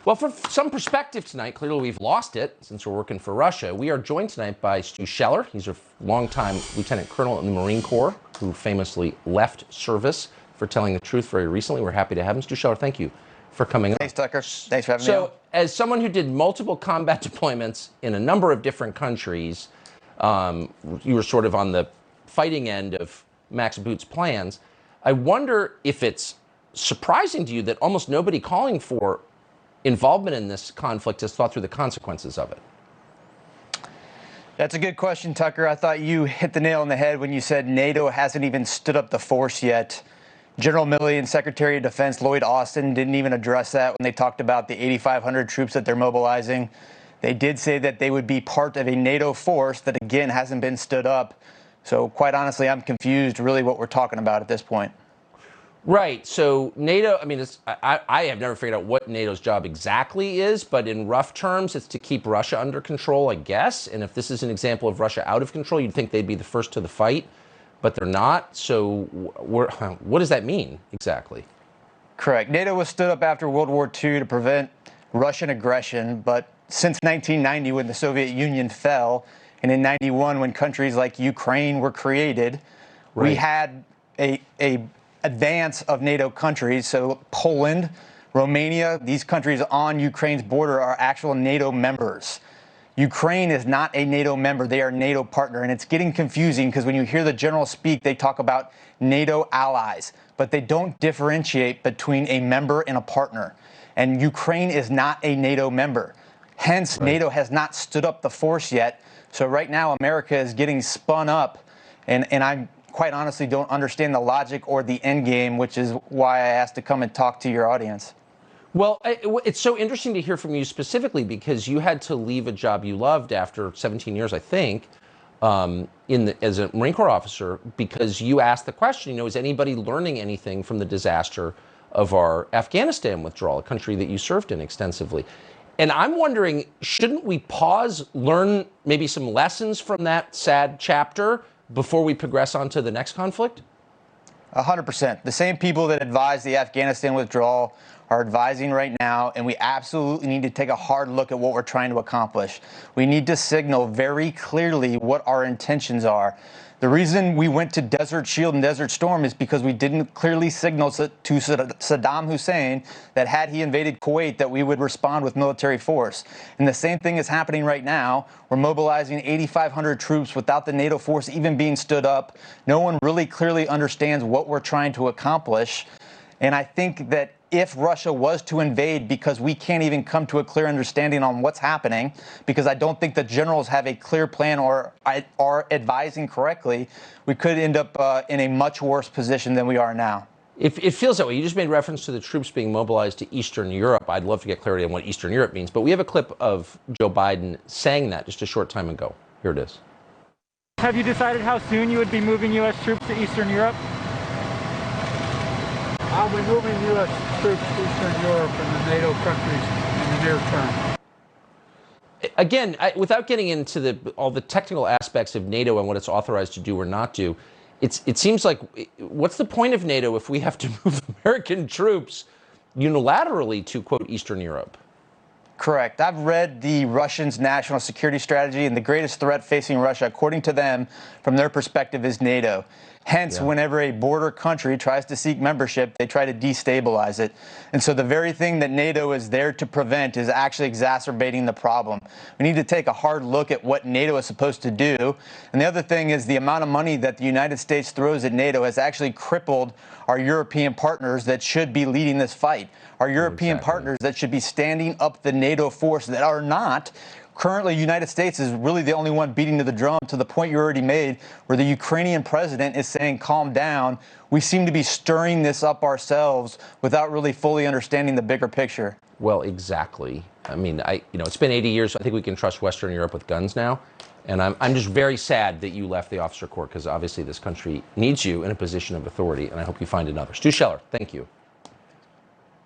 Well, for some perspective tonight, clearly we've lost it since we're working for Russia. We are joined tonight by Stu Scheller. He's a longtime lieutenant colonel in the Marine Corps who famously left service for telling the truth very recently. We're happy to have him. Stu Scheller, thank you for coming on. Thanks, Tucker. Thanks for having me on. So, as someone who did multiple combat deployments in a number of different countries, you were sort of on the fighting end of Max Boot's plans. I wonder if it's surprising to you that almost nobody calling for involvement in this conflict has thought through the consequences of it. That's a good question, Tucker. I thought you hit the nail on the head when you said NATO hasn't even stood up the force yet. General Milley and Secretary of Defense Lloyd Austin didn't even address that when they talked about the 8,500 troops that they're mobilizing. They did say that they would be part of a NATO force that, again, hasn't been stood up. So quite honestly, I'm confused really what we're talking about at this point. Right. So NATO, I mean, I have never figured out what NATO's job exactly is, but in rough terms, it's to keep Russia under control, I guess. And if this is an example of Russia out of control, you'd think they'd be the first to the fight, but they're not. So what does that mean exactly? Correct. NATO was stood up after World War II to prevent Russian aggression, but since 1990, when the Soviet Union fell, and in 91, when countries like Ukraine were created, right, we had a advance of NATO countries. So Poland, Romania, these countries on Ukraine's border are actual NATO members. Ukraine is not a NATO member. They are a NATO partner. And it's getting confusing because when you hear the generals speak, they talk about NATO allies, but they don't differentiate between a member and a partner. And Ukraine is not a NATO member. Hence, right, NATO has not stood up the force yet. So right now, America is getting spun up. And I quite honestly don't understand the logic or the end game, which is why I asked to come and talk to your audience. Well, it's so interesting to hear from you specifically because you had to leave a job you loved after 17 years, I think, as a Marine Corps officer, because you asked the question, is anybody learning anything from the disaster of our Afghanistan withdrawal, a country that you served in extensively? And I'm wondering, shouldn't we pause, learn maybe some lessons from that sad chapter before we progress on to the next conflict? 100%. The same people that advised the Afghanistan withdrawal are advising right now, and we absolutely need to take a hard look at what we're trying to accomplish. We need to signal very clearly what our intentions are. The reason we went to Desert Shield and Desert Storm is because we didn't clearly signal to Saddam Hussein that had he invaded Kuwait that we would respond with military force. And the same thing is happening right now. We're mobilizing 8,500 troops without the NATO force even being stood up. No one really clearly understands what we're trying to accomplish. And I think that if Russia was to invade, because we can't even come to a clear understanding on what's happening, because I don't think the generals have a clear plan or are advising correctly, we could end up in a much worse position than we are now. It feels that way. You just made reference to the troops being mobilized to Eastern Europe. I'd love to get clarity on what Eastern Europe means, but we have a clip of Joe Biden saying that just a short time ago. Here it is. Have you decided how soon you would be moving U.S. troops to Eastern Europe? I'll be moving U.S. troops to Eastern Europe and the NATO countries in the near term. Again, without getting into all the technical aspects of NATO and what it's authorized to do or not do, it seems like, what's the point of NATO if we have to move American troops unilaterally to, quote, Eastern Europe? Correct. I've read the Russians' national security strategy, and the greatest threat facing Russia, according to them, from their perspective, is NATO. Hence, whenever a border country tries to seek membership, they try to destabilize it. And so the very thing that NATO is there to prevent is actually exacerbating the problem. We need to take a hard look at what NATO is supposed to do. And the other thing is the amount of money that the United States throws at NATO has actually crippled our European partners that should be leading this fight. Our European partners that should be standing up the NATO force that are not. Currently, the United States is really the only one beating to the drum, to the point you already made, where the Ukrainian president is saying, calm down. We seem to be stirring this up ourselves without really fully understanding the bigger picture. Well, exactly. I mean, it's been 80 years. So I think we can trust Western Europe with guns now. And I'm just very sad that you left the officer corps, because obviously this country needs you in a position of authority, and I hope you find another. Stu Scheller, thank you.